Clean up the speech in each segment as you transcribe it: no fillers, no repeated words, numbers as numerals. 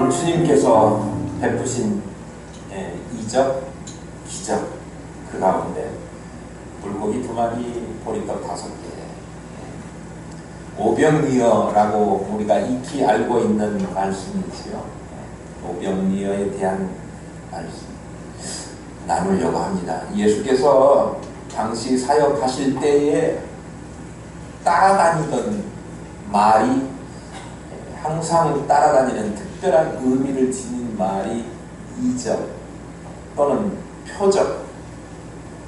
오늘 주님께서 베푸신 이적, 기적 그 가운데 물고기 2마리, 보리떡 5개, 오병이어라고 우리가 익히 알고 있는 말씀이지요. 오병이어에 대한 말씀 나누려고 합니다. 예수께서 당시 사역하실 때에 따라다니던 말이, 항상 따라다니는 특별한 의미를 지닌 말이 이적 또는 표적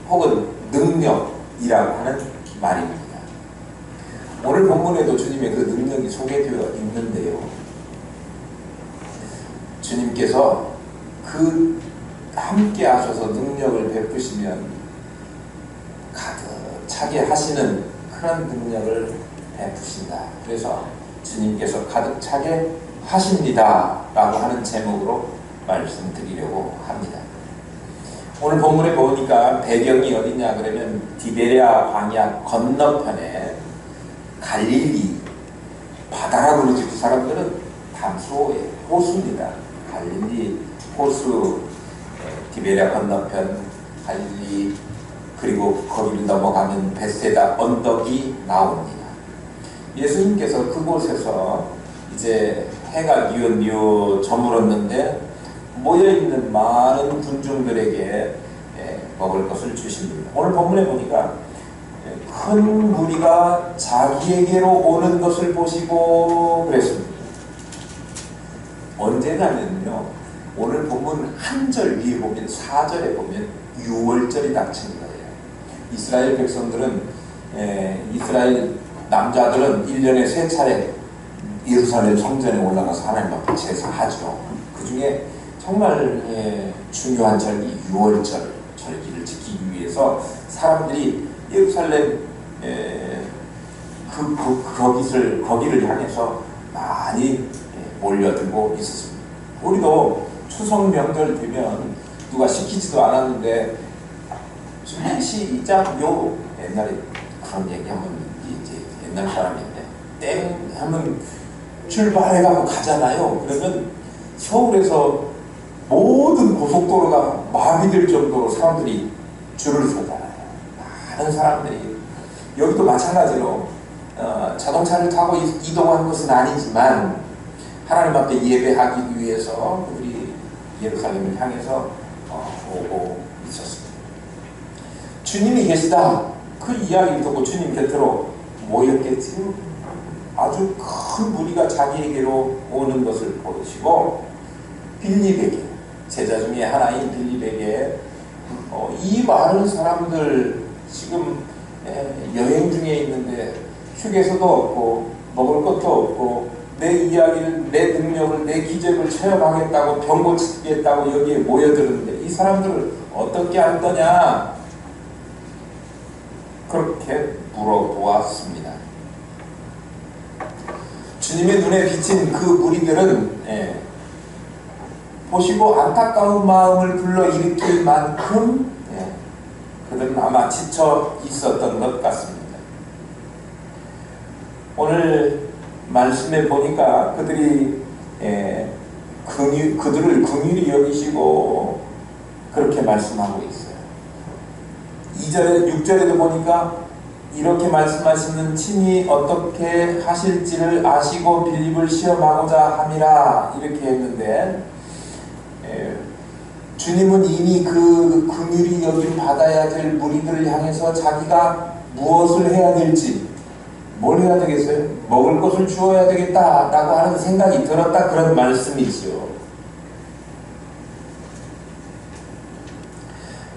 혹은 능력이라고 하는 말입니다. 오늘 본문에도 주님의 그 능력이 소개되어 있는데요, 주님께서 그 함께 하셔서 능력을 베푸시면 가득 차게 하시는 그런 능력을 베푸신다. 그래서 주님께서 가득 차게 하십니다 라고 하는 제목으로 말씀드리려고 합니다. 오늘 본문에 보니까 배경이 어디냐 그러면 디베랴 광야 건너편에 갈릴리 바다라고 그러지. 그 사람들은 담수호의 호수입니다. 갈릴리 호수, 디베랴 건너편 갈릴리, 그리고 거기를 넘어가면 베세다 언덕이 나옵니다. 예수님께서 그곳에서 이제 해가 뉘어 저물었는데 모여있는 많은 군중들에게 먹을 것을 주십니다. 오늘 본문에 보니까 큰 무리가 자기에게로 오는 것을 보시고 그랬습니다. 언제냐면요, 오늘 본문 한 절 위에 보면 4절에 보면 6월절이 닥친 거예요. 이스라엘 백성들은, 이스라엘 남자들은 1년에 3차례 예루살렘 성전에 올라가서 하나님 앞에 제사하죠. 그 중에 정말 중요한 절기 6월절 절기를 지키기 위해서 사람들이 예루살렘 거기를 향해서 많이 몰려들고 있었습니다. 우리도 추석 명절 되면 누가 시키지도 않았는데 준비 시작 요, 옛날에 그런 얘기하면 이제 옛날 사람인데 땡 하면 출발해가고 가잖아요. 그러면 서울에서 모든 고속도로가 마비될 정도로 사람들이 줄을 서잖아요. 많은 사람들이. 여기도 마찬가지로 자동차를 타고 이동한 것은 아니지만 하나님 앞에 예배하기 위해서 우리 예루살렘을 향해서 오고 있었습니다. 주님이 계시다. 그 이야기를 듣고 주님 곁으로 모였겠지. 아주 큰 무리가 자기에게로 오는 것을 보시고 빌립에게, 제자 중에 하나인 빌립에게 이 많은 사람들 지금 여행 중에 있는데 휴게소도 없고 먹을 것도 없고 내 이야기를, 내 능력을, 내 기적을 체험하겠다고 병 고치겠다고 여기에 모여드는데 이 사람들을 어떻게 할 거냐, 그렇게 물어보았습니다. 주님의 눈에 비친 그 무리들은 보시고 안타까운 마음을 불러일으킬 만큼 그들은 아마 지쳐 있었던 것 같습니다. 오늘 말씀에 보니까 그들이 그들을 긍휼히 여기시고 그렇게 말씀하고 있어요. 2절에 6절에도 보니까 이렇게 말씀하시는 친히 어떻게 하실지를 아시고 빌립을 시험하고자 함이라 이렇게 했는데, 주님은 이미 그 긍휼히 여김 받아야 될 무리들을 향해서 자기가 무엇을 해야 될지, 뭘 해야 되겠어요? 먹을 것을 주어야 되겠다 라고 하는 생각이 들었다, 그런 말씀이죠.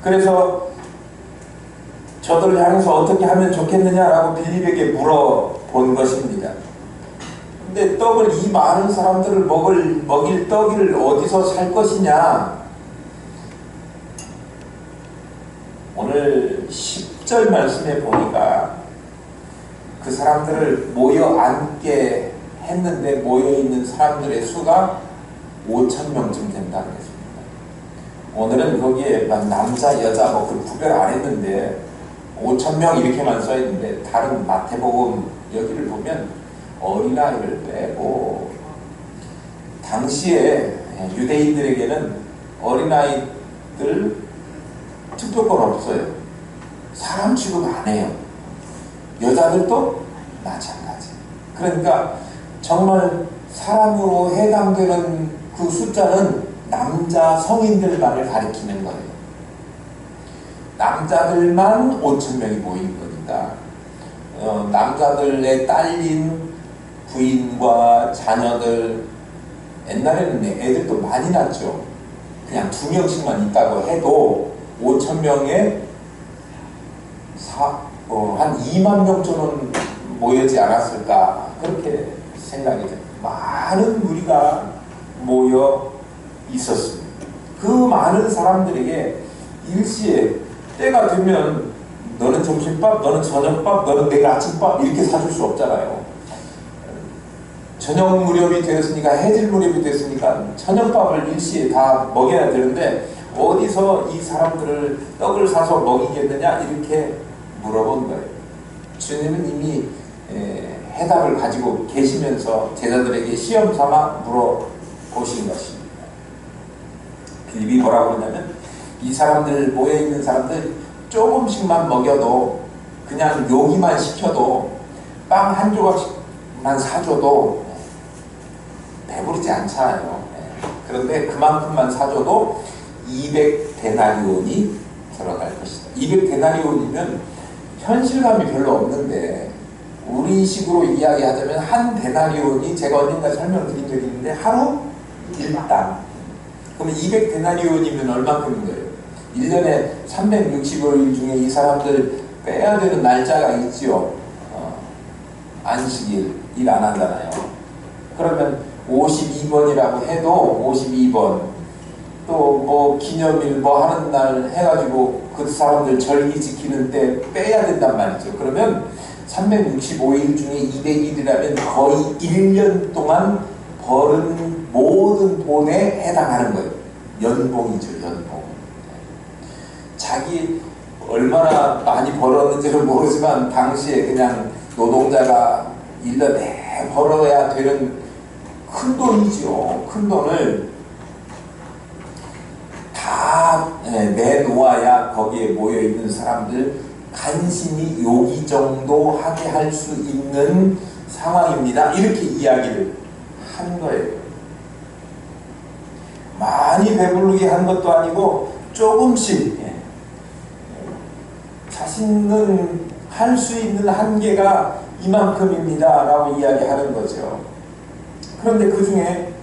그래서 저들을 향해서 어떻게 하면 좋겠느냐라고 빌립에게 물어본 것입니다. 근데 떡을, 이 많은 사람들을 먹일 떡을 어디서 살 것이냐? 오늘 10절 말씀에 보니까 그 사람들을 모여 앉게 했는데 모여있는 사람들의 수가 5,000명쯤 된다고 했습니다. 오늘은 거기에 남자, 여자 뭐 그 구별 안 했는데 5,000명 이렇게만 써있는데 다른 마태복음 여기를 보면 어린아이를 빼고 당시에 유대인들에게는 어린아이들 투표권 없어요. 사람 취급 안 해요. 여자들도 마찬가지. 그러니까 정말 사람으로 해당되는 그 숫자는 남자 성인들만을 가리키는 거예요. 남자들만 5,000명이 모인 거니까 남자들의 딸린 부인과 자녀들, 옛날에는 애들도 많이 낳죠. 그냥 2명씩만 있다고 해도 5,000명에 한 2만 명 정도는 모이지 않았을까, 그렇게 생각이 돼요. 많은 무리가 모여 있었습니다. 그 많은 사람들에게 일시에 때가 되면 너는 점심밥, 너는 저녁밥, 너는 내일 아침밥 이렇게 사줄 수 없잖아요. 저녁 무렵이 되었으니까, 해질 무렵이 됐으니까 저녁밥을 일시에 다 먹여야 되는데 어디서 이 사람들을 떡을 사서 먹이겠느냐, 이렇게 물어본 거예요. 주님은 이미 해답을 가지고 계시면서 제자들에게 시험 삼아 물어보신 것입니다. 빌립이 뭐라고 그러냐면, 이 사람들, 모여있는 사람들 조금씩만 먹여도, 그냥 요기만 시켜도, 빵 한 조각씩만 사줘도 배부르지 않잖아요. 그런데 그만큼만 사줘도 200데나리온이 들어갈 것이다. 200데나리온이면 현실감이 별로 없는데, 우리 식으로 이야기하자면 한 데나리온이, 제가 언젠가 설명드린 적이 있는데, 하루 1당. 그러면 200데나리온이면 얼마큼인 거예요? 1년에 365일 중에 이 사람들 빼야 되는 날짜가 있지요. 안식일, 일 안 한다나요. 그러면 52번이라고 해도 52번, 또 뭐 기념일 뭐 하는 날 해가지고 그 사람들 절기 지키는 때 빼야 된단 말이죠. 그러면 365일 중에 200일이라면 거의 1년 동안 벌은 모든 돈에 해당하는 거예요. 연봉이죠, 연봉. 자기 얼마나 많이 벌었는지는 모르지만 당시에 그냥 노동자가 1년 내내 벌어야 되는 큰 돈이죠. 큰 돈을 다 내놓아야 거기에 모여있는 사람들 간신히 요기 정도 하게 할 수 있는 상황입니다. 이렇게 이야기를 한 거예요. 많이 배부르게 한 것도 아니고 조금씩, 자신은 할 수 있는 한계가 이만큼입니다 라고 이야기하는 거죠. 그런데 그 중에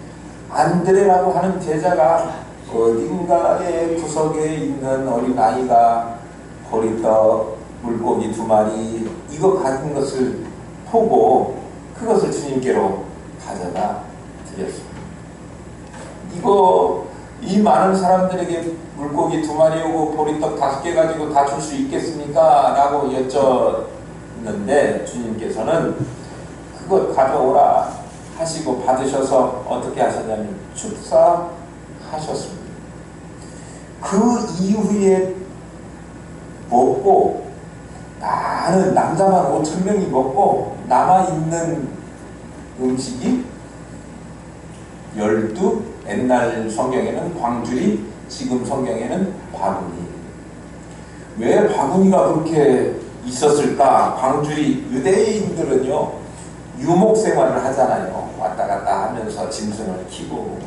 안드레라고 하는 제자가 어딘가의 구석에 있는 어린아이가 보리떡, 물고기 2마리 이거 같은 것을 보고 그것을 주님께로 가져다 드렸습니다. 이 많은 사람들에게 물고기 2마리하고 보리떡 5개 가지고 다 줄 수 있겠습니까? 라고 여쭈었는데 주님께서는 그것 가져오라 하시고 받으셔서 어떻게 하셨냐면 축사하셨습니다. 그 이후에 먹고, 많은 남자만 5,000명이 먹고 남아있는 음식이 12, 옛날 성경에는 광주리, 지금 성경에는 바구니. 왜 바구니가 그렇게 있었을까? 광주리, 유대인들은요 유목 생활을 하잖아요. 왔다 갔다 하면서 짐승을 키고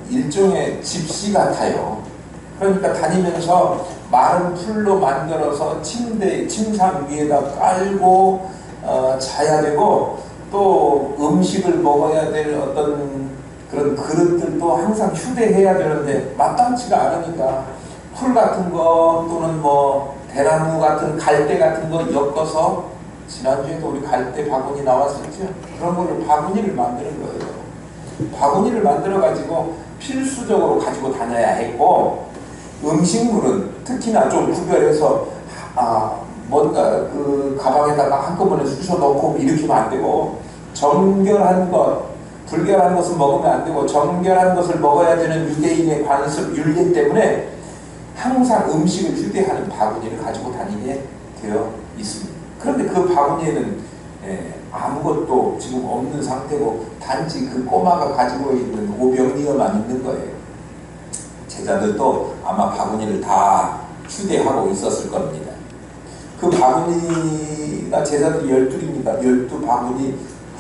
일종의 집시 같아요. 그러니까 다니면서 마른 풀로 만들어서 침상 위에다 깔고 자야 되고, 또 음식을 먹어야 될 어떤 그런 그릇들도 항상 휴대해야 되는데 마땅치가 않으니까 풀 같은 거 또는 뭐 대나무 같은 갈대 같은 거 엮어서, 지난주에도 우리 갈대 바구니 나왔었죠. 그런 거를 바구니를 만드는 거예요. 바구니를 만들어 가지고 필수적으로 가지고 다녀야 했고, 음식물은 특히나 좀 구별해서 뭔가 그 가방에다가 한꺼번에 쑤셔 넣고 이렇게는 안 되고, 정결한 것, 불결한 것은 먹으면 안 되고 정결한 것을 먹어야 되는 유대인의 관습, 율례 때문에 항상 음식을 휴대하는 바구니를 가지고 다니게 되어 있습니다. 그런데 그 바구니에는 아무것도 지금 없는 상태고 단지 그 꼬마가 가지고 있는 오병이어만 있는 거예요. 제자들도 아마 바구니를 다 휴대하고 있었을 겁니다. 그 바구니가 제자들이 12입니다. 12바구니,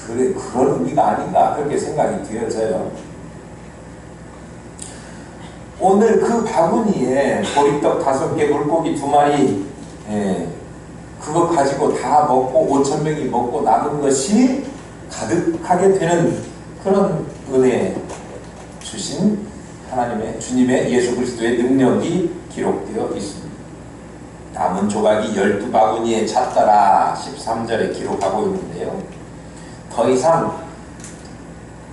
그래, 그런 의미가 아닌가 그렇게 생각이 되어져요. 오늘 그 바구니에 보리떡 5개, 물고기 2마리, 그거 가지고 다 먹고 5,000명이 먹고 남은 것이 가득하게 되는 그런 은혜 주신 하나님의, 주님의 예수 그리스도의 능력이 기록되어 있습니다. 남은 조각이 12바구니에 찼더라 13절에 기록하고 있는데요. 더 이상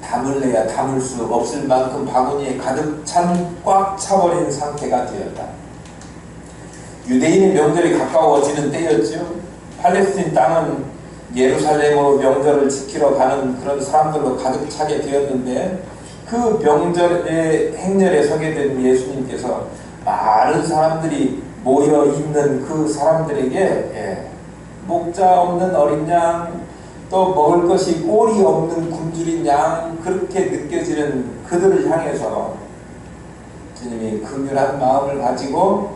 담을래야 담을 수 없을 만큼 바구니에 가득 꽉 차버린 상태가 되었다. 유대인의 명절이 가까워지는 때였죠. 팔레스틴 땅은 예루살렘으로 명절을 지키러 가는 그런 사람들로 가득 차게 되었는데, 그 명절의 행렬에 서게 된 예수님께서 많은 사람들이 모여 있는 그 사람들에게 목자 없는 어린 양, 또 먹을 것이 꼴이 없는 굶주린 양, 그렇게 느껴지는 그들을 향해서 주님이 긍휼한 마음을 가지고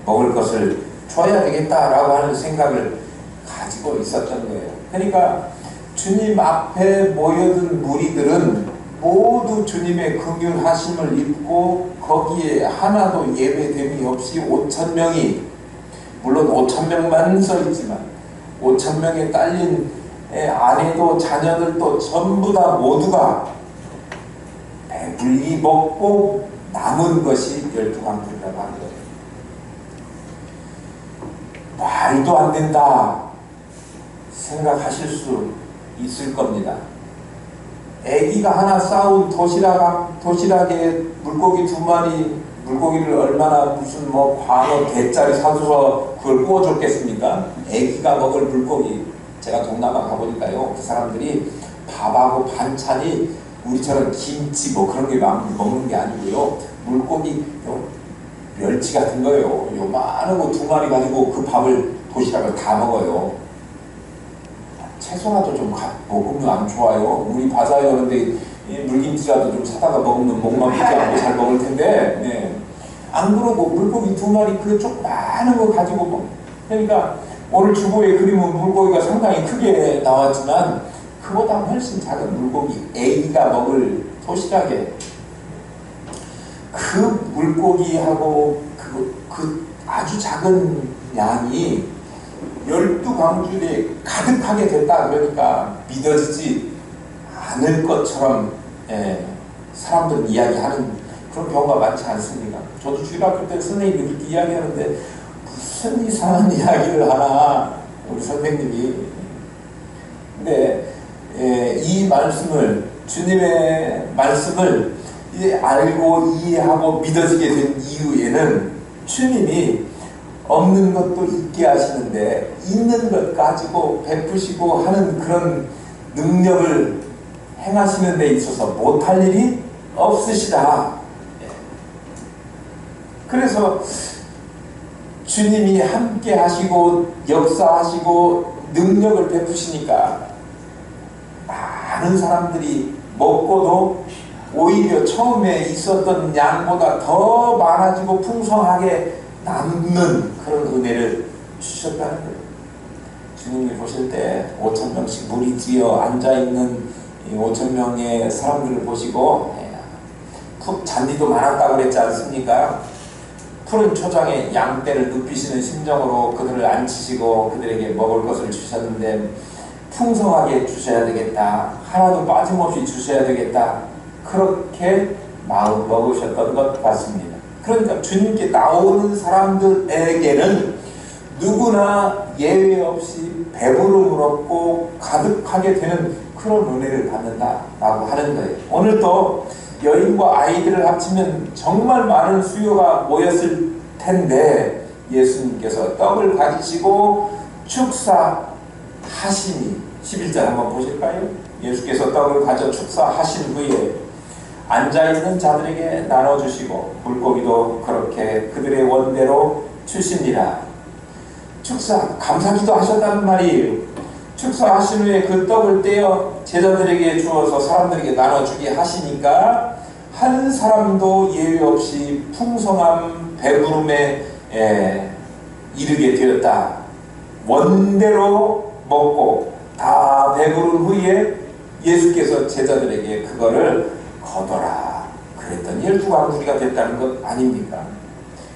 먹을 것을 줘야 되겠다라고 하는 생각을 가지고 있었던 거예요. 그러니까 주님 앞에 모여든 무리들은 모두 주님의 긍휼하심을 입고 거기에 하나도 예외됨이 없이 5,000명이, 물론 5,000명만 써있지만 5,000명에 딸린 아내도 자녀들도 전부 다 모두가 배불리 먹고 남은 것이 12강불이라고 하는 거예요. 말도 안 된다 생각하실 수 있을 겁니다. 애기가 하나 싸운 도시락에 물고기 2마리, 물고기를 얼마나 무슨 광어 개짜리 사줘서 그걸 구워줬겠습니까? 애기가 먹을 물고기. 제가 동남아 가보니까요, 그 사람들이 밥하고 반찬이 우리처럼 김치 그런 게 먹는 게 아니고요, 물고기 멸치 같은 거예요. 요만한 거 2마리 가지고 그 밥을, 도시락을 다 먹어요. 채소라도 좀 먹으면 안 좋아요? 물이 받아요. 그런데 물김치라도 좀 사다가 먹으면 목만 붙지 않고 잘 먹을 텐데, 안 그러고 물고기 2마리 그 조그마한 거 가지고 그러니까 오늘 주보에 그림은 물고기가 상당히 크게 나왔지만 그보다 훨씬 작은 물고기, 애기가 먹을 도시락에 그 물고기하고 그 아주 작은 양이 12광주리에 가득하게 됐다 그러니까 믿어지지 않을 것처럼 사람들은 이야기하는 그런 경우가 많지 않습니까? 저도 주일학교 때 선생님이 그렇게 이야기하는데 무슨 이상한 이야기를 하나 우리 선생님이. 근데 이 말씀을, 주님의 말씀을 알고 이해하고 믿어지게 된 이유에는 주님이 없는 것도 있게 하시는데 있는 것 가지고 베푸시고 하는 그런 능력을 행하시는 데 있어서 못할 일이 없으시다. 그래서 주님이 함께 하시고 역사하시고 능력을 베푸시니까 많은 사람들이 먹고도 오히려 처음에 있었던 양보다 더 많아지고 풍성하게 남는 그런 은혜를 주셨다는 거예요. 주님이 보실 때 5,000명씩 무리 지어 앉아있는 5,000명의 사람들을 보시고 잔디도 많았다고 그랬지 않습니까? 푸른 초장에 양떼를 눕히시는 심정으로 그들을 앉히시고 그들에게 먹을 것을 주셨는데 풍성하게 주셔야 되겠다, 하나도 빠짐없이 주셔야 되겠다, 그렇게 마음 먹으셨던 것 같습니다. 그러니까 주님께 나오는 사람들에게는 누구나 예외 없이 배부름을 얻고 가득하게 되는 그런 은혜를 받는다라고 하는 거예요. 오늘도 여인과 아이들을 합치면 정말 많은 수요가 모였을 텐데 예수님께서 떡을 가지시고 축사하시니, 11절 한번 보실까요? 예수께서 떡을 가져 축사하신 후에 앉아있는 자들에게 나눠주시고 물고기도 그렇게 그들의 원대로 주시니라. 축사, 감사기도 하셨다는 말이에요. 축사하신 후에 그 떡을 떼어 제자들에게 주어서 사람들에게 나눠주게 하시니까 한 사람도 예외 없이 풍성한 배부름에 이르게 되었다. 원대로 먹고 다 배부른 후에 예수께서 제자들에게 그거를 거둬라 그랬더니 12광주리가 됐다는 것 아닙니까?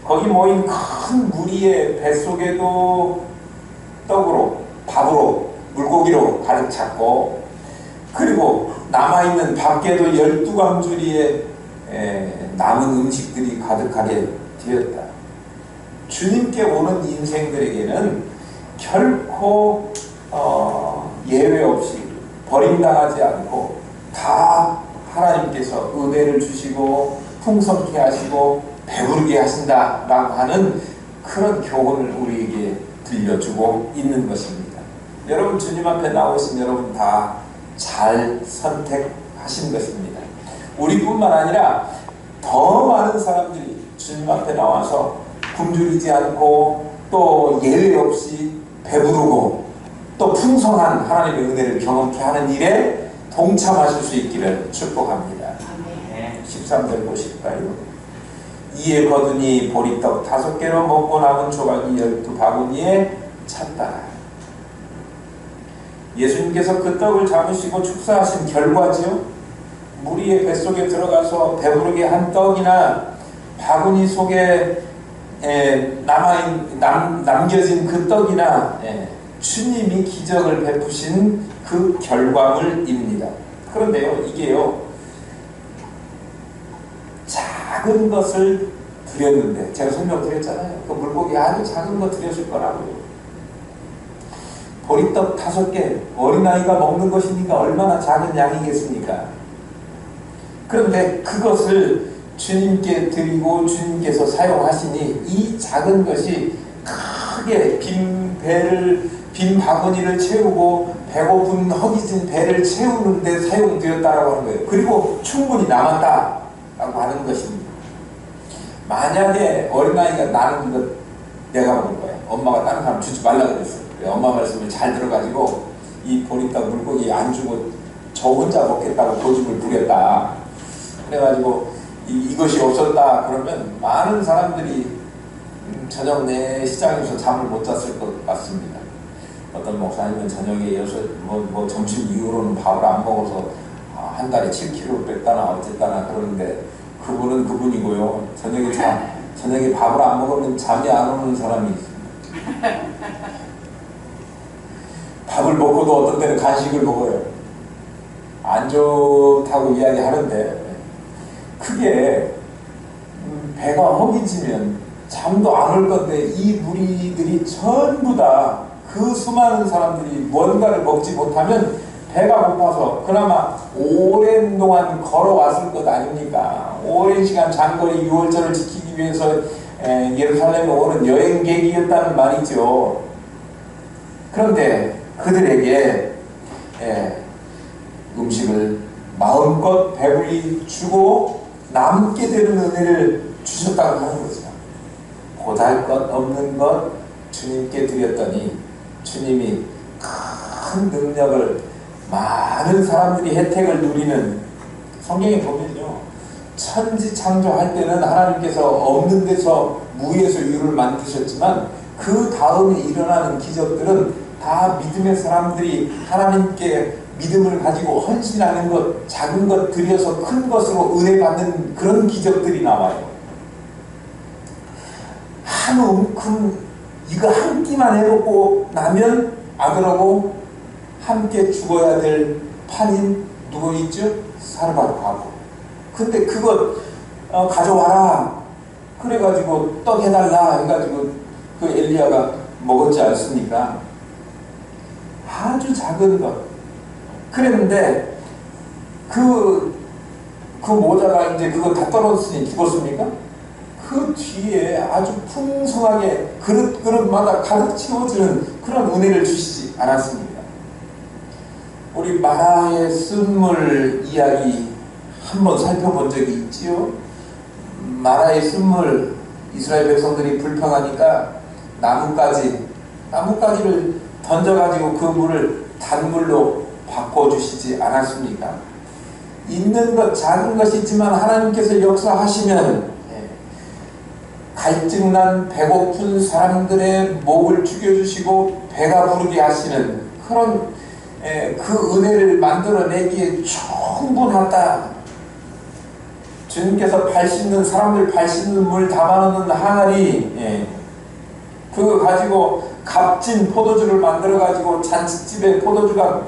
거기 모인 큰 무리의 뱃속에도 떡으로, 밥으로, 물고기로 가득 찼고, 그리고 남아있는 밖에도 12광주리에 남은 음식들이 가득하게 되었다. 주님께 오는 인생들에게는 결코 예외 없이 버림당하지 않고 다 하나님께서 은혜를 주시고 풍성케 하시고 배부르게 하신다라고 하는 그런 교훈을 우리에게 들려주고 있는 것입니다. 여러분, 주님 앞에 나오신 여러분 다 잘 선택하신 것입니다. 우리뿐만 아니라 더 많은 사람들이 주님 앞에 나와서 굶주리지 않고 또 예외 없이 배부르고 또 풍성한 하나님의 은혜를 경험케 하는 일에 동참하실 수 있기를 축복합니다. 13절 보실까요? 이에 거두니 보리떡 5개로 먹고 남은 조각이 12바구니에 찼다. 예수님께서 그 떡을 잡으시고 축사하신 결과지요. 무리의 뱃속에 들어가서 배부르게 한 떡이나 바구니 속에 남겨진 그 떡이나 주님이 기적을 베푸신 그 결과물입니다. 그런데요, 이게요, 작은 것을 드렸는데, 제가 설명드렸잖아요. 그 물고기 아주 작은 거 드렸을 거라고요. 보리떡 5개, 어린아이가 먹는 것이니까 얼마나 작은 양이겠습니까? 그런데 그것을 주님께 드리고 주님께서 사용하시니 이 작은 것이 크게 빈 바구니를 채우고 배고픈 허기진 배를 채우는데 사용되었다라고 하는 거예요. 그리고 충분히 남았다라고 하는 것입니다. 만약에 어린아이가 나는 것 내가 먹을 거야. 엄마가 다른 사람 주지 말라 그랬어요. 엄마 말씀을 잘 들어가지고 이 보리떡 물고기 안 주고 저 혼자 먹겠다고 고집을 부렸다. 그래가지고 이것이 없었다 그러면 많은 사람들이 저녁 내 시장에서 잠을 못 잤을 것 같습니다. 어떤 목사님은 저녁에 점심 이후로는 밥을 안 먹어서 한 달에 7kg 뺐다나 어쨌다나 그러는데 그분은 그분이고요. 저녁에 밥을 안 먹으면 잠이 안 오는 사람이 있습니다. 밥을 먹고도 어떤 때는 간식을 먹어요. 안 좋다고 이야기하는데 그게 배가 허기지면 잠도 안 올 건데 이 무리들이 전부 다 그 수많은 사람들이 뭔가를 먹지 못하면 배가 고파서 그나마 오랜 동안 걸어왔을 것 아닙니까? 오랜 시간 장거리 6월절을 지키기 위해서 예루살렘에 오는 여행객이었다는 말이죠. 그런데 그들에게 음식을 마음껏 배불리 주고 남게 되는 은혜를 주셨다고 하는 거죠. 보잘것 없는 것 주님께 드렸더니 주님이 큰 능력을 많은 사람들이 혜택을 누리는, 성경에 보면요, 천지 창조할 때는 하나님께서 없는 데서 무에서 유를 만드셨지만 그 다음에 일어나는 기적들은 다 믿음의 사람들이 하나님께 믿음을 가지고 헌신하는 것, 작은 것 들여서 큰 것으로 은혜 받는 그런 기적들이 나와요. 한 움큼 이거 한 끼만 해먹고 나면 아들하고 함께 죽어야 될 판인 누구 있죠? 사르바로 가고. 근데 그것 가져와라 그래가지고 떡 해달라 해가지고 그 엘리야가 먹었지 않습니까? 아주 작은 것. 그랬는데 그 모자가 이제 그거 다 떨어졌으니 죽었습니까? 그 뒤에 아주 풍성하게 그릇마다 가득 채워지는 그런 은혜를 주시지 않았습니까? 우리 마라의 쓴물 이야기 한번 살펴본 적이 있지요. 마라의 쓴물, 이스라엘 백성들이 불평하니까 나뭇가지를 던져가지고 그 물을 단물로 바꿔주시지 않았습니까? 있는 것 작은 것이지만 하나님께서 역사하시면 갈증난 배고픈 사람들의 목을 죽여주시고 배가 부르게 하시는 그런 그 은혜를 만들어내기에 충분하다. 주님께서 발 씻는 사람들 발 씻는 물 담아놓는 항아리 그거 가지고 값진 포도주를 만들어 가지고 잔치집에 포도주가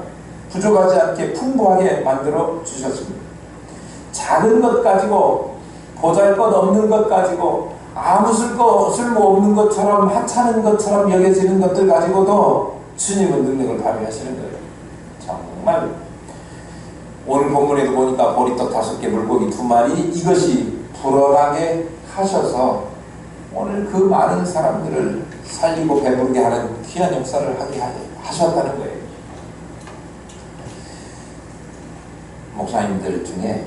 부족하지 않게 풍부하게 만들어 주셨습니다. 작은 것 가지고 보잘것없는 것 가지고 아무 쓸모없는 것처럼 하찮은 것처럼 여겨지는 것들 가지고도 주님은 능력을 발휘하시는 거예요. 정말 오늘 본문에도 보니까 보리떡 5개 물고기 2마리 이것이 불어나게 하셔서 오늘 그 많은 사람들을 살리고 배부르게 하는 귀한 역사를 하게 하셨다는 거예요. 목사님들 중에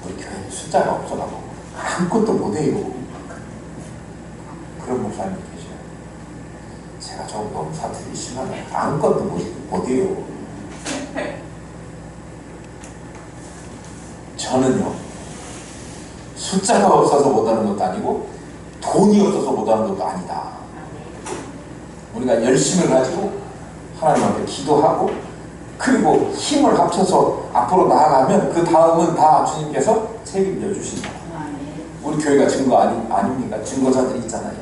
우리 교회 숫자가 없어가고 아무것도 못해요. 그런 목사님 계셔요. 제가 조금 사투리 심하면 아무것도 못해요. 저는요, 숫자가 없어서 못하는 것도 아니고 돈이 없어서 못하는 것도 아니다. 우리가 열심을 가지고 하나님 앞에 기도하고 그리고 힘을 합쳐서 앞으로 나아가면 그 다음은 다 주님께서 책임져 주신다. 우리 교회가 증거 아닙니까? 증거자들이 있잖아요.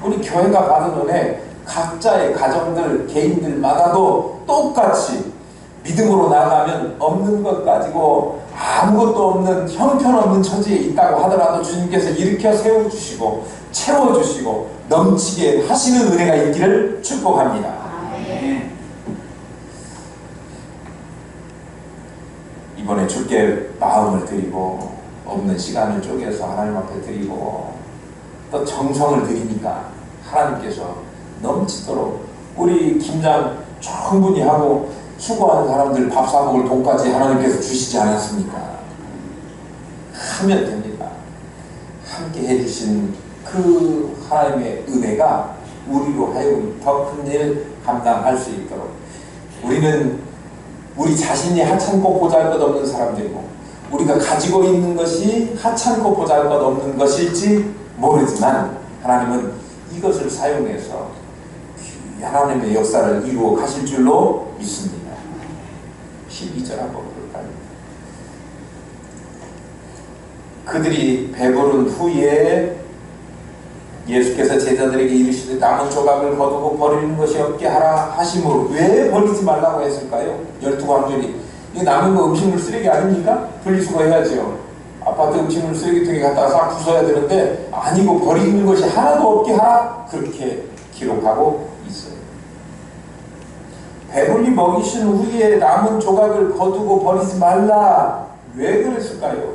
우리 교회가 받은 은혜 각자의 가정들 개인들마다도 똑같이 믿음으로 나가면 없는 것 가지고 아무것도 없는 형편없는 처지에 있다고 하더라도 주님께서 일으켜 세워주시고 채워주시고 넘치게 하시는 은혜가 있기를 축복합니다. 이번에 주께 마음을 드리고 없는 시간을 쪼개서 하나님 앞에 드리고 또 정성을 드리니까 하나님께서 넘치도록 우리 김장 충분히 하고 수고하는 사람들 밥 사 먹을 돈까지 하나님께서 주시지 않았습니까? 하면 됩니다. 함께 해주신 그 하나님의 은혜가 우리로 하여금 더 큰 일 감당할 수 있도록 우리는 우리 자신이 하찮고 보잘것없는 사람들이고 우리가 가지고 있는 것이 하찮고 보잘것없는 것일지 모르지만 하나님은 이것을 사용해서 하나님의 역사를 이루어 가실 줄로 믿습니다. 12절 한번 볼까요? 그들이 배부른 후에 예수께서 제자들에게 이르시되 남은 조각을 거두고 버리는 것이 없게 하라 하심으로 왜 버리지 말라고 했을까요? 12광절이 이게 남은 거 음식물 쓰레기 아닙니까? 분리수거해야죠. 아파트 음식물 쓰레기통에 갖다가 싹 부숴야 되는데 아니고 버리는 것이 하나도 없게 하라 그렇게 기록하고 있어요. 배불리 먹이신 후에 남은 조각을 거두고 버리지 말라. 왜 그랬을까요?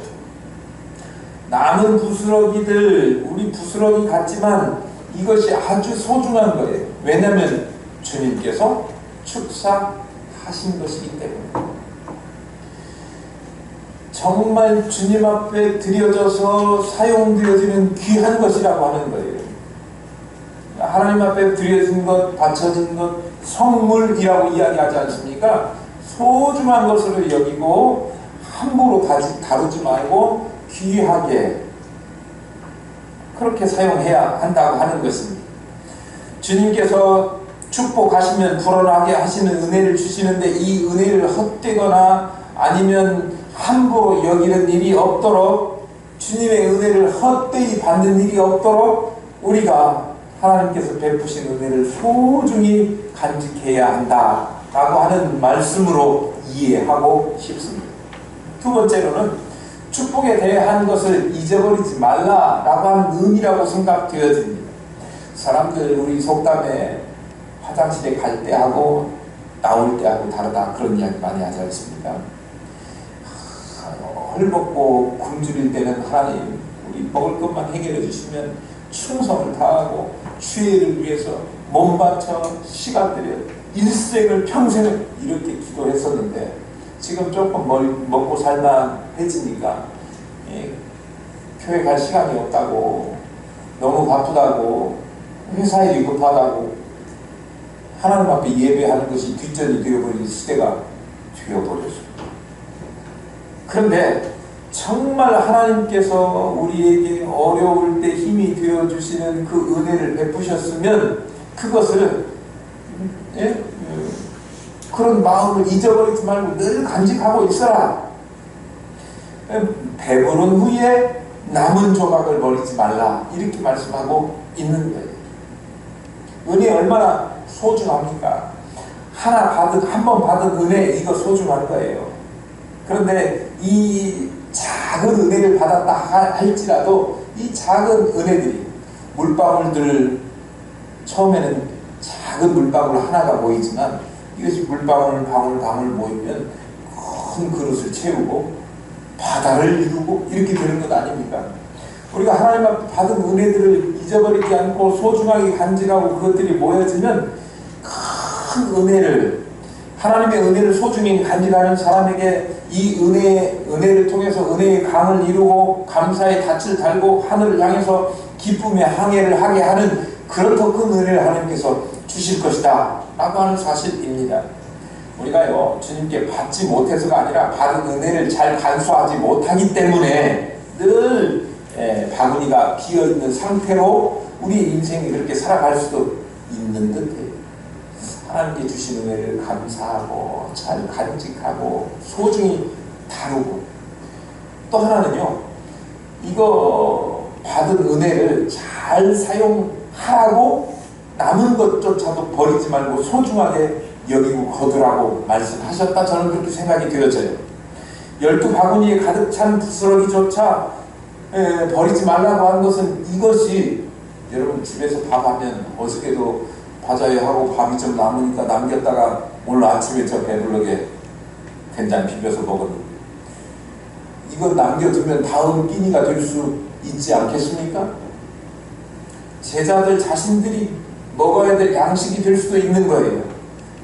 남은 부스러기들 우리 부스러기 같지만 이것이 아주 소중한 거예요. 왜냐하면 주님께서 축사하신 것이기 때문에 정말 주님 앞에 드려져서 사용되어지는 귀한 것이라고 하는 거예요. 하나님 앞에 드려진 것, 바쳐진 것, 성물이라고 이야기하지 않습니까? 소중한 것으로 여기고 함부로 다루지 말고 귀하게 그렇게 사용해야 한다고 하는 것입니다. 주님께서 축복하시면 불어나게 하시는 은혜를 주시는데 이 은혜를 헛되거나 아니면 함부로 여기는 일이 없도록 주님의 은혜를 헛되이 받는 일이 없도록 우리가 하나님께서 베푸신 은혜를 소중히 간직해야 한다라고 하는 말씀으로 이해하고 싶습니다. 두 번째로는 축복에 대한 것을 잊어버리지 말라라고 하는 의미라고 생각되어집니다. 사람들 우리 속담에 화장실에 갈 때하고 나올 때하고 다르다 그런 이야기 많이 하지 않습니까? 헐벗고 굶주릴 때는 하나님 우리 먹을 것만 해결해 주시면 충성을 다하고 주의를 위해서 몸 바쳐 시간 들여 일생을 평생을 이렇게 기도했었는데 지금 조금 먹고 살만해지니까 교회 갈 시간이 없다고 너무 바쁘다고 회사 일이 급하다고 하나님 앞에 예배하는 것이 뒷전이 되어버린 시대가 되어버렸습니다. 그런데 정말 하나님께서 우리에게 어려울 때 힘이 되어주시는 그 은혜를 베푸셨으면 그것을 그런 마음을 잊어버리지 말고 늘 간직하고 있어라. 배부른 후에 남은 조각을 버리지 말라, 이렇게 말씀하고 있는 거예요. 은혜 얼마나 소중합니까? 한 번 받은 은혜, 이거 소중한 거예요. 그런데 이 작은 은혜를 받았다 할지라도 이 작은 은혜들이, 물방울들, 처음에는 작은 물방울 하나가 보이지만 이것이 물방울 방울 모이면 큰 그릇을 채우고 바다를 이루고 이렇게 되는 것 아닙니까? 우리가 하나님 앞에 받은 은혜들을 잊어버리지 않고 소중하게 간직하고 그것들이 모여지면 큰 은혜를, 하나님의 은혜를 소중히 간직하는 사람에게 이 은혜를 통해서 은혜의 강을 이루고 감사의 닻을 달고 하늘을 향해서 기쁨의 항해를 하게 하는 그런 더 큰 은혜를 하나님께서 주실 것이다 라고 하는 사실입니다. 우리가요, 주님께 받지 못해서가 아니라 받은 은혜를 잘 간수하지 못하기 때문에 늘 바구니가 비어있는 상태로 우리 인생이 그렇게 살아갈 수도 있는 듯해요. 하나님께 주신 은혜를 감사하고 잘 간직하고 소중히 다루고, 또 하나는요, 이거 받은 은혜를 잘 사용하라고 남은 것조차도 버리지 말고 소중하게 여기고 거두라고 말씀하셨다, 저는 그렇게 생각이 되어져요. 12바구니에 가득 찬 부스러기조차 버리지 말라고 한 것은 이것이, 여러분 집에서 밥하면 어저께도 바자회하고 밥이 좀 남으니까 남겼다가 오늘 아침에 저 배불르게 된장 비벼서 먹었는데, 이거 남겨두면 다음 끼니가 될 수 있지 않겠습니까? 제자들 자신들이 먹어야 될 양식이 될 수도 있는 거예요.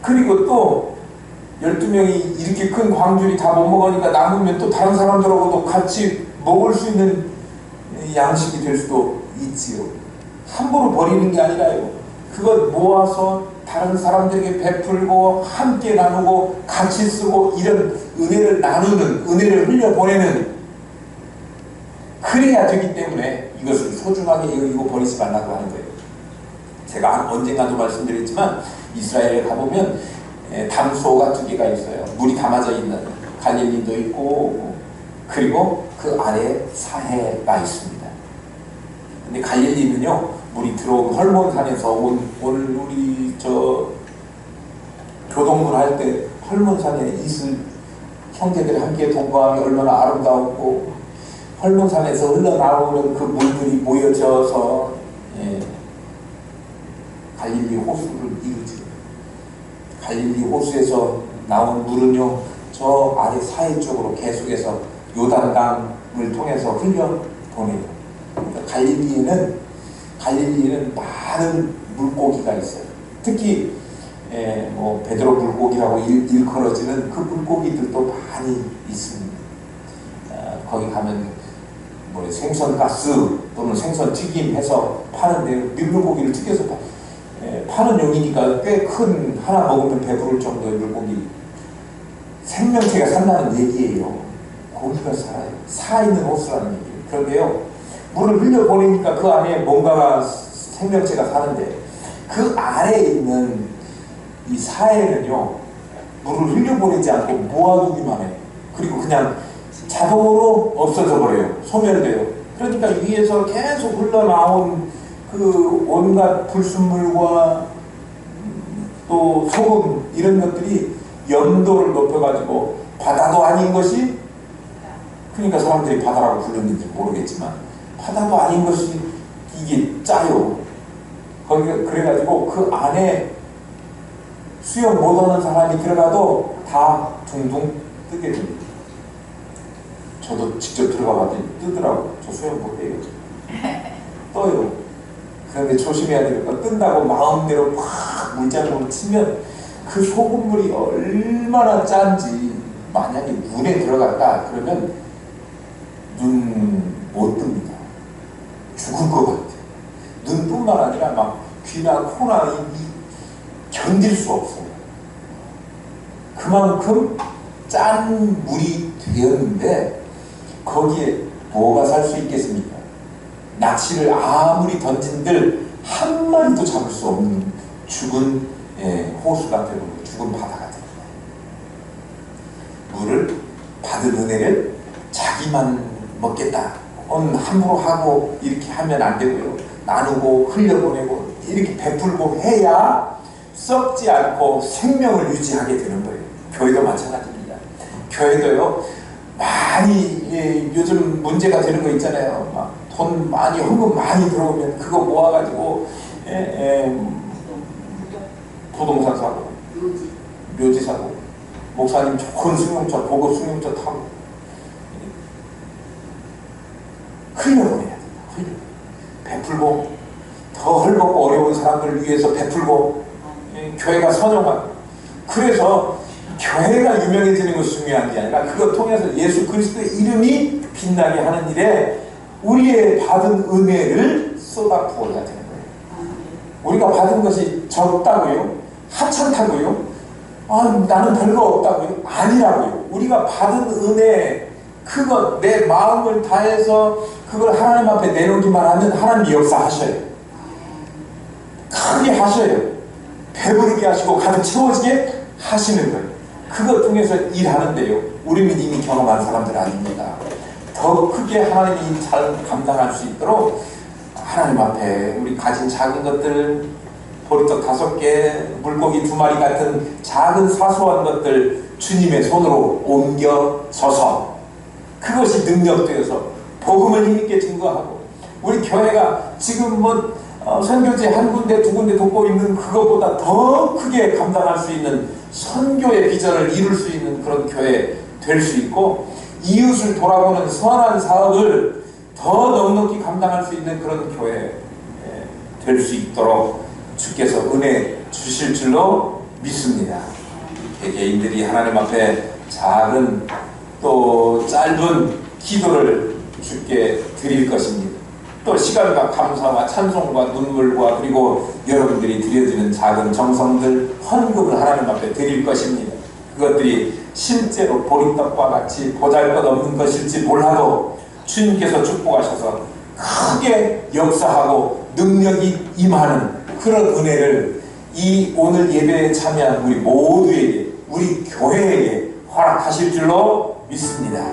그리고 또 12명이 이렇게 큰 광줄이 다 못 먹으니까 남으면 또 다른 사람들하고도 같이 먹을 수 있는 양식이 될 수도 있지요. 함부로 버리는 게 아니라요, 그것 모아서 다른 사람들에게 베풀고 함께 나누고 같이 쓰고, 이런 은혜를 나누는, 은혜를 흘려보내는, 그래야 되기 때문에 이것을 소중하게 여기고 버리지 말라고 하는 거예요. 제가 언젠가도 말씀드렸지만 이스라엘에 가보면 담소가 2개가 있어요. 물이 담아져 있는, 갈릴리도 있고 그리고 그 아래에 사해가 있습니다. 근데 갈릴리는요, 물이 들어온 헐몬산에서 오늘 우리 저 교동문 할 때 헐몬산에 있을 형제들이 함께 동거하면 얼마나 아름다웠고, 헐몬산에서 흘러나오는 그 물들이 모여져서 갈릴리 호수를 이루지. 갈릴리 호수에서 나온 물은요, 저 아래 사해 쪽으로 계속해서 요단강을 통해서 흘려보내요. 그러니까 갈릴리에는 많은 물고기가 있어요. 특히 뭐 베드로 물고기라고 일컬어지는 그 물고기들도 많이 있습니다. 거기 가면 뭐 생선 가스 또는 생선 튀김 해서 파는데, 밀물고기를 튀겨서 파는 용이니까 꽤 큰, 하나 먹으면 배부를 정도의 물고기, 생명체가 산다는 얘기예요. 고기가 살아요. 살아있는 호수라는 얘기예요. 그런데요, 물을 흘려보내니까 그 안에 뭔가가, 생명체가 사는데, 그 아래에 있는 이 사해는요, 물을 흘려보내지 않고 모아두기만 해요. 그리고 그냥 자동으로 없어져 버려요. 소멸돼요. 그러니까 위에서 계속 흘러나온 그 온갖 불순물과 또 소금, 이런 것들이 염도를 높여가지고, 바다도 아닌 것이, 그러니까 사람들이 바다라고 불렀는지 모르겠지만 바다도 아닌 것이 이게 짜요. 거기가 그래가지고 그 안에 수영 못하는 사람이 들어가도 다 둥둥 뜨게 됩니다. 저도 직접 들어가 봤더니 뜨더라고. 저 수영 못해요. 떠요. 그런데 조심해야 되니까, 뜬다고 마음대로 막 물장구를 치면 그 소금물이 얼마나 짠지, 만약에 눈에 들어갔다 그러면 눈 못 뜹니다. 죽을 것 같아요. 눈뿐만 아니라 막 귀나 코나 이 견딜 수 없어요. 그만큼 짠 물이 되었는데 거기에 뭐가 살 수 있겠습니까? 낚시를 아무리 던진들 한 마리도 잡을 수 없는 죽은 호수가 되는 거예요. 죽은 바다가 되는 거예요. 물을 받은 은혜를 자기만 먹겠다, 함부로 하고 이렇게 하면 안 되고요. 나누고 흘려보내고 이렇게 베풀고 해야 썩지 않고 생명을 유지하게 되는 거예요. 교회도 마찬가지입니다. 교회도요, 많이 요즘 문제가 되는 거 있잖아요. 막 돈 많이, 헌금 많이 들어오면 그거 모아가지고 부동산 사고, 묘지 사고, 목사님 좋은 승용차, 고급 승용차 타고 흘려보내야 돼요. 베풀고, 더 헐벗고 어려운 사람들을 위해서 베풀고, 교회가 선용하고. 그래서 교회가 유명해지는 것이 중요한 게 아니라 그것 통해서 예수 그리스도의 이름이 빛나게 하는 일에 우리의 받은 은혜를 쏟아부어야 되는 거예요. 우리가 받은 것이 적다고요? 하찮다고요? 나는 별거 없다고요? 아니라고요. 우리가 받은 은혜, 그것 내 마음을 다해서 그걸 하나님 앞에 내놓기만 하면 하나님이 역사하셔요. 크게 하셔요. 배부르게 하시고 가득 채워지게 하시는 거예요. 그것 통해서 일하는데요, 우리는 이미 경험한 사람들 아닙니다. 더 크게 하나님이 잘 감당할 수 있도록 하나님 앞에 우리 가진 작은 것들, 보리떡 5개, 물고기 2마리 같은 작은 사소한 것들 주님의 손으로 옮겨서서 그것이 능력되어서 복음을 힘있게 증거하고, 우리 교회가 지금 선교지 한 군데 2군데 돕고 있는 그것보다 더 크게 감당할 수 있는 선교의 비전을 이룰 수 있는 그런 교회 될 수 있고, 이웃을 돌아보는 선한 사업을 더 넉넉히 감당할 수 있는 그런 교회 될 수 있도록 주께서 은혜 주실 줄로 믿습니다. 개개인들이 하나님 앞에 작은 또 짧은 기도를 주께 드릴 것입니다. 또 시간과 감사와 찬송과 눈물과 그리고 여러분들이 드려지는 작은 정성들, 헌금을 하나님 앞에 드릴 것입니다. 그것들이 실제로 보리떡과 같이 보잘것없는 것일지 몰라도 주님께서 축복하셔서 크게 역사하고 능력이 임하는 그런 은혜를 이 오늘 예배에 참여한 우리 모두에게, 우리 교회에게 허락하실 줄로 믿습니다.